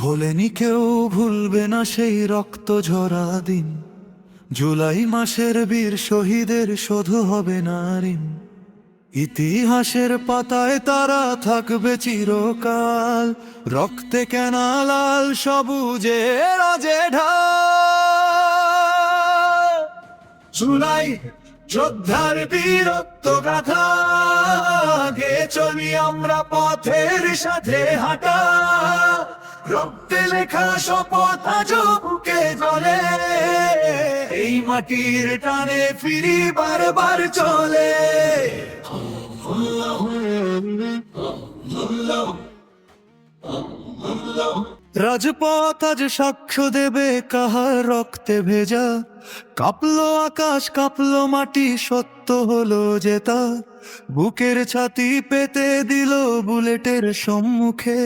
ভোলেনি কেউ, ভুলবে না সেই রক্ত ঝরা দিন। জুলাই মাসের বীর শহীদের শোধ হবে না ঋণ। ইতিহাসের পাতায় তারা থাকবে চিরকাল, রক্তে কেনা লাল সবুজের অজে ঢাল। জুলাই যোদ্ধার বীরত্ব গাথা গেয়ে চলি আমরা পথের সাথে হাঁটা। রক্তে লেখা শপথ আজও বুকে জ্বলে, এই মাটির টানে ফিরি বারবার চলে। রাজপথ আজ সাক্ষ্য দেবে কাহার রক্তে ভেজা। কাঁপলো আকাশ, কাঁপলো মাটি, সত্য হলো জেতা। বুকের ছাতি পেতে দিল বুলেটের সম্মুখে,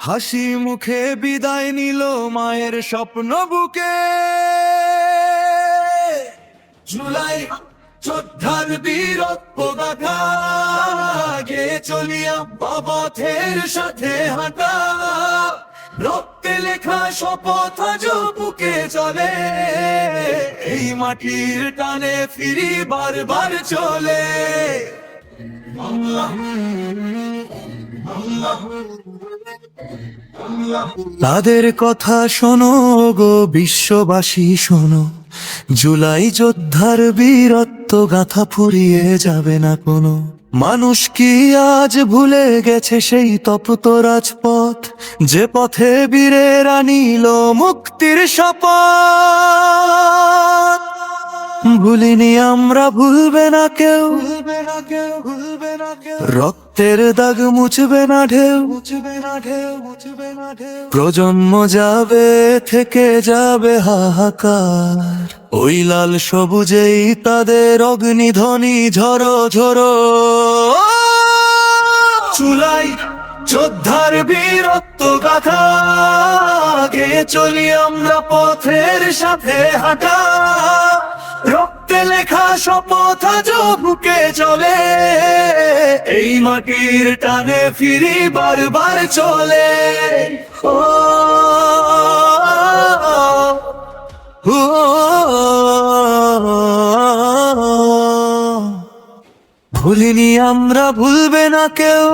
হাসি মুখে বিদায় নিল মায়ের স্বপ্ন বুকে। জুলাই যোদ্ধার বীরত্ব গাথা গেয়ে চলি আমরা পথের সাথে হাঁটা। রক্তে লেখা শপথ আজও বুকে চলে, এই মাটির টানে ফিরি বারবার চলে। তাদের কথা শোনো গো বিশ্ববাসী শোনো, জুলাই যোদ্ধার বীরত্ব গাথা ফুরিয়ে যাবে না কোনো। মানুষ কি আজ ভুলে গেছে সেই তপ্ত রাজপথ, যে পথে বীরেরা নিল মুক্তির শপথ। ভুলিনি আমরা, ভুলবে না কেউ, রক্তের দাগ মুছবে না ঢেউ। প্রজন্ম যাবে থেকে যাবে হাহাকার, ওই লাল সবুজেই তাদের অগ্নিধ্বনি ঝরো ঝরো। জুলাই যোদ্ধার বীরত্ব গাথা গেয়ে চলি আমরা পথের সাথে হাঁটা। রক্তে লেখা শপথ আজও বুকে চলে, এই মাটির টানে ফিরি বারবার চলে। ও ভুলিনি আমরা, ভুলবে না কেউ।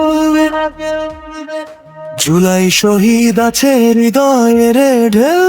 জুলাই শহীদ আছে হৃদয়ের ঢেউ।